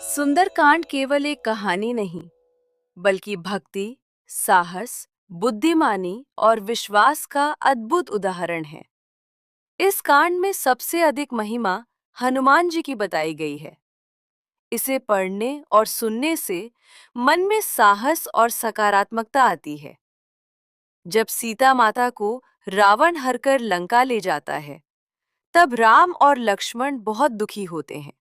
सुंदरकांड केवल एक कहानी नहीं, बल्कि भक्ति, साहस, बुद्धिमानी और विश्वास का अद्भुत उदाहरण है। इस कांड में सबसे अधिक महिमा हनुमान जी की बताई गई है। इसे पढ़ने और सुनने से मन में साहस और सकारात्मकता आती है। जब सीता माता को रावण हरकर लंका ले जाता है, तब राम और लक्ष्मण बहुत दुखी होते हैं।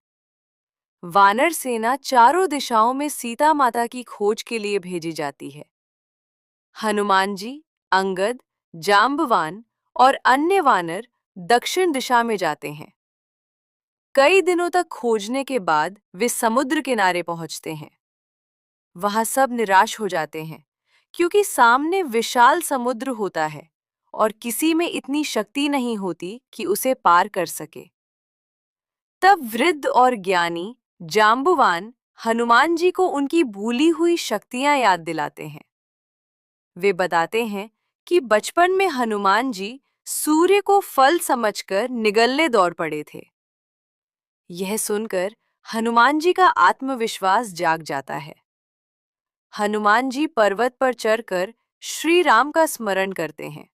वानर सेना चारों दिशाओं में सीता माता की खोज के लिए भेजी जाती है। हनुमान जी, अंगद, जाम्बवान और अन्य वानर दक्षिण दिशा में जाते हैं। कई दिनों तक खोजने के बाद वे समुद्र किनारे पहुंचते हैं। वहां सब निराश हो जाते हैं, क्योंकि सामने विशाल समुद्र होता है और किसी में इतनी शक्ति नहीं होती कि उसे पार कर सके। तब वृद्ध और ज्ञानी जाम्बुवान हनुमान जी को उनकी भूली हुई शक्तियां याद दिलाते हैं। वे बताते हैं कि बचपन में हनुमान जी सूर्य को फल समझकर निगलने दौड़ पड़े थे। यह सुनकर हनुमान जी का आत्मविश्वास जाग जाता है। हनुमान जी पर्वत पर चढ़कर श्री राम का स्मरण करते हैं।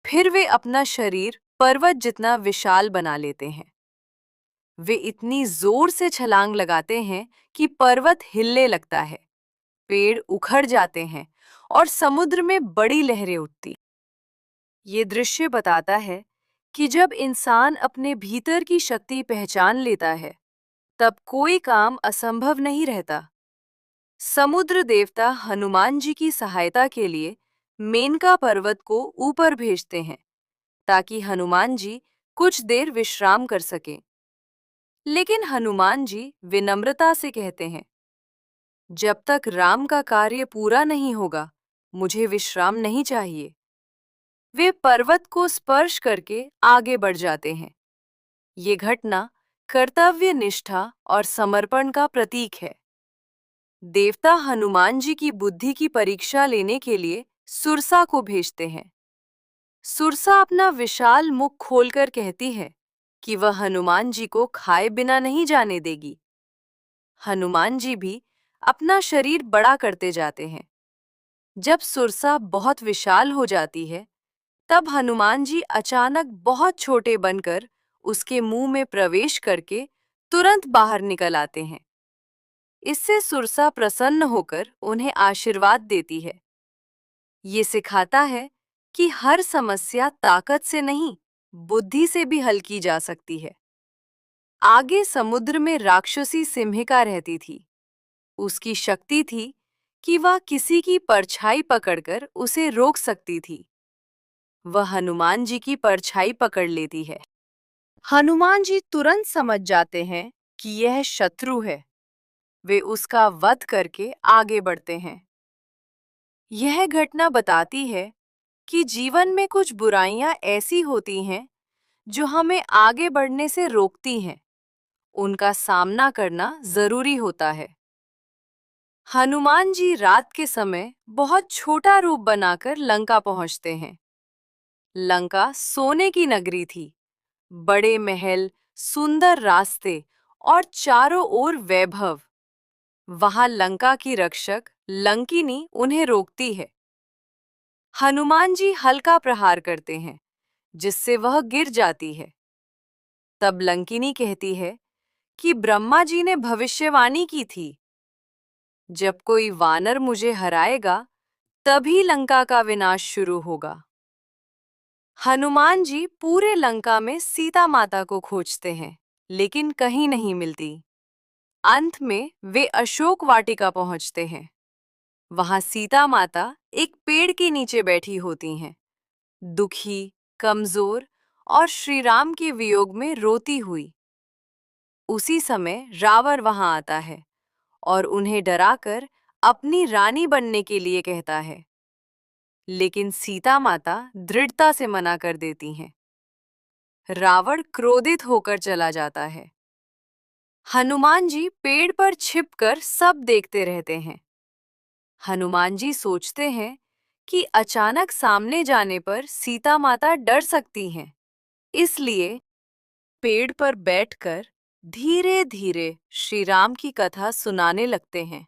फिर वे अपना शरीर पर्वत जितना विशाल बना लेते हैं। वे इतनी जोर से छलांग लगाते हैं कि पर्वत हिलने लगता है, पेड़ उखड़ जाते हैं और समुद्र में बड़ी लहरें उठती। ये दृश्य बताता है कि जब इंसान अपने भीतर की शक्ति पहचान लेता है, तब कोई काम असंभव नहीं रहता। समुद्र देवता हनुमान जी की सहायता के लिए मेनका पर्वत को ऊपर भेजते हैं, ताकि हनुमान जी कुछ देर विश्राम कर सकें। लेकिन हनुमान जी विनम्रता से कहते हैं, जब तक राम का कार्य पूरा नहीं होगा, मुझे विश्राम नहीं चाहिए। वे पर्वत को स्पर्श करके आगे बढ़ जाते हैं। ये घटना कर्तव्य निष्ठा और समर्पण का प्रतीक है। देवता हनुमान जी की बुद्धि की परीक्षा लेने के लिए सुरसा को भेजते हैं। सुरसा अपना विशाल मुख खोलकर कहती है कि वह हनुमान जी को खाए बिना नहीं जाने देगी। हनुमान जी भी अपना शरीर बड़ा करते जाते हैं। जब सुरसा बहुत विशाल हो जाती है, तब हनुमान जी अचानक बहुत छोटे बनकर उसके मुंह में प्रवेश करके तुरंत बाहर निकल आते हैं। इससे सुरसा प्रसन्न होकर उन्हें आशीर्वाद देती है। ये सिखाता है कि हर समस्या ताकत से नहीं, बुद्धि से भी हल की जा सकती है। आगे समुद्र में राक्षसी सिंहिका रहती थी। उसकी शक्ति थी कि वह किसी की परछाई पकड़कर उसे रोक सकती थी। वह हनुमान जी की परछाई पकड़ लेती है। हनुमान जी तुरंत समझ जाते हैं कि यह शत्रु है। वे उसका वध करके आगे बढ़ते हैं। यह घटना बताती है कि जीवन में कुछ बुराइयां ऐसी होती हैं जो हमें आगे बढ़ने से रोकती हैं। उनका सामना करना जरूरी होता है। हनुमान जी रात के समय बहुत छोटा रूप बनाकर लंका पहुंचते हैं। लंका सोने की नगरी थी। बड़े महल, सुंदर रास्ते और चारों ओर वैभव। वहां लंका की रक्षक लंकिनी उन्हें रोकती है। हनुमान जी हल्का प्रहार करते हैं, जिससे वह गिर जाती है। तब लंकिनी कहती है कि ब्रह्मा जी ने भविष्यवाणी की थी, जब कोई वानर मुझे हराएगा, तभी लंका का विनाश शुरू होगा। हनुमान जी पूरे लंका में सीता माता को खोजते हैं, लेकिन कहीं नहीं मिलती। अंत में वे अशोक वाटिका पहुंचते हैं। वहां सीता माता एक पेड़ के नीचे बैठी होती हैं, दुखी, कमजोर और श्री राम के वियोग में रोती हुई। उसी समय रावण वहां आता है और उन्हें डराकर अपनी रानी बनने के लिए कहता है। लेकिन सीता माता दृढ़ता से मना कर देती हैं। रावण क्रोधित होकर चला जाता है। हनुमान जी पेड़ पर छिपकर सब देखते रहते हैं। हनुमान जी सोचते हैं कि अचानक सामने जाने पर सीता माता डर सकती हैं। इसलिए पेड़ पर बैठकर धीरे धीरे श्री राम की कथा सुनाने लगते हैं।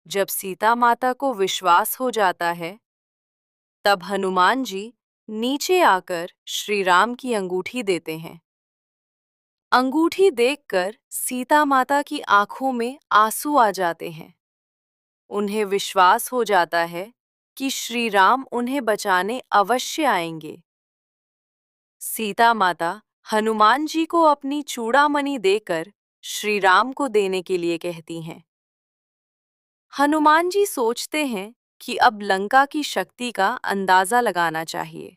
जब सीता माता को विश्वास हो जाता है, तब हनुमान जी नीचे आकर श्री राम की अंगूठी देते हैं। अंगूठी देखकर सीता माता की आंखों में आंसू आ जाते हैं। उन्हें विश्वास हो जाता है कि श्री राम उन्हें बचाने अवश्य आएंगे। सीता माता हनुमान जी को अपनी चूड़ामणि देकर श्री राम को देने के लिए कहती हैं। हनुमान जी सोचते हैं कि अब लंका की शक्ति का अंदाजा लगाना चाहिए।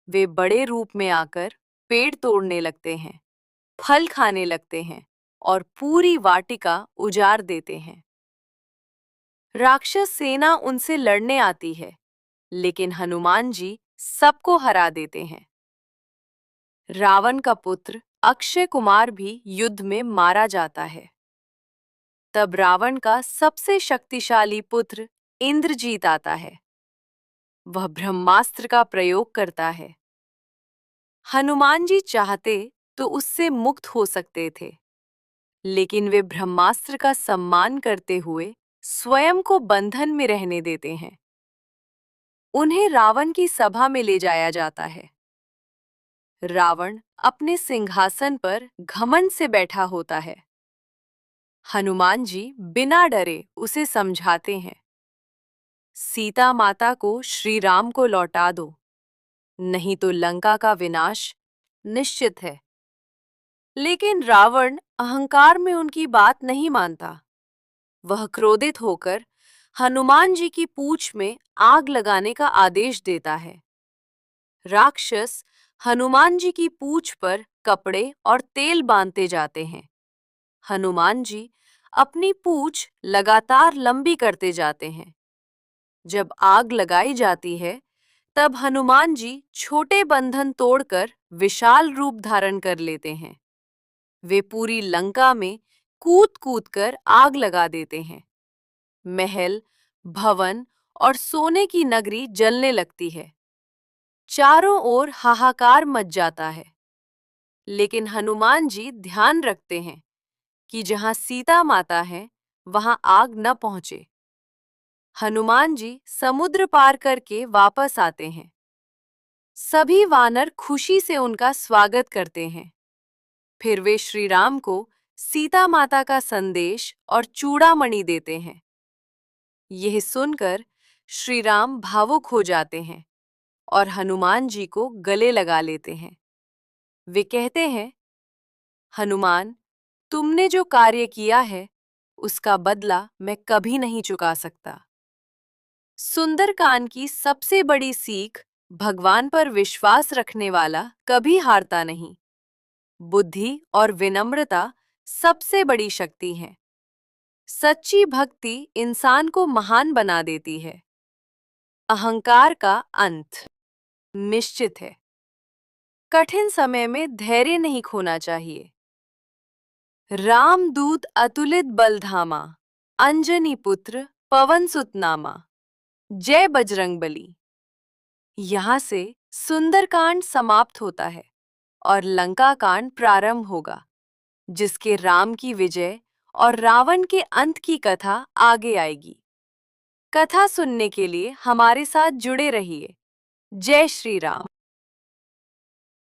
वे बड़े रूप में आकर पेड़ तोड़ने लगते हैं, फल खाने लगते हैं और पूरी वाटिका उजाड़ देते हैं। राक्षस सेना उनसे लड़ने आती है, लेकिन हनुमान जी सबको हरा देते हैं। रावण का पुत्र अक्षय कुमार भी युद्ध में मारा जाता है। तब रावण का सबसे शक्तिशाली पुत्र इंद्रजीत आता है। वह ब्रह्मास्त्र का प्रयोग करता है। हनुमान जी चाहते तो उससे मुक्त हो सकते थे, लेकिन वे ब्रह्मास्त्र का सम्मान करते हुए स्वयं को बंधन में रहने देते हैं। उन्हें रावण की सभा में ले जाया जाता है। रावण अपने सिंहासन पर घमंड से बैठा होता है। हनुमान जी बिना डरे उसे समझाते हैं, सीता माता को श्री राम को लौटा दो, नहीं तो लंका का विनाश निश्चित है। लेकिन रावण अहंकार में उनकी बात नहीं मानता। वह क्रोधित होकर हनुमान जी की पूंछ में आग लगाने का आदेश देता है। राक्षस हनुमान जी की पूंछ पर कपड़े और तेल बांधते जाते हैं। हनुमान जी अपनी पूंछ लगातार लंबी करते जाते हैं। जब आग लगाई जाती है, तब हनुमान जी छोटे बंधन तोड़कर विशाल रूप धारण कर लेते हैं। वे पूरी लंका में कूद कूद कर आग लगा देते हैं। महल, भवन और सोने की नगरी जलने लगती है। चारों ओर हाहाकार मच जाता है। लेकिन हनुमान जी ध्यान रखते हैं कि जहां सीता माता है, वहां आग न पहुंचे। हनुमान जी समुद्र पार करके वापस आते हैं। सभी वानर खुशी से उनका स्वागत करते हैं। फिर वे श्री राम को सीता माता का संदेश और चूड़ामणि देते हैं। यह सुनकर श्री राम भावुक हो जाते हैं और हनुमान जी को गले लगा लेते हैं। वे कहते हैं, हनुमान, तुमने जो कार्य किया है, उसका बदला मैं कभी नहीं चुका सकता। सुंदरकांड की सबसे बड़ी सीख, भगवान पर विश्वास रखने वाला कभी हारता नहीं। बुद्धि और विनम्रता सबसे बड़ी शक्ति हैं। सच्ची भक्ति इंसान को महान बना देती है। अहंकार का अंत निश्चित है। कठिन समय में धैर्य नहीं खोना चाहिए। रामदूत अतुलित बलधामा, अंजनी पुत्र पवन सुत नामा। जय बजरंगबली। यहाँ से सुंदरकांड समाप्त होता है और लंका कांड प्रारंभ होगा, जिसके राम की विजय और रावण के अंत की कथा आगे आएगी। कथा सुनने के लिए हमारे साथ जुड़े रहिए। जय श्री राम।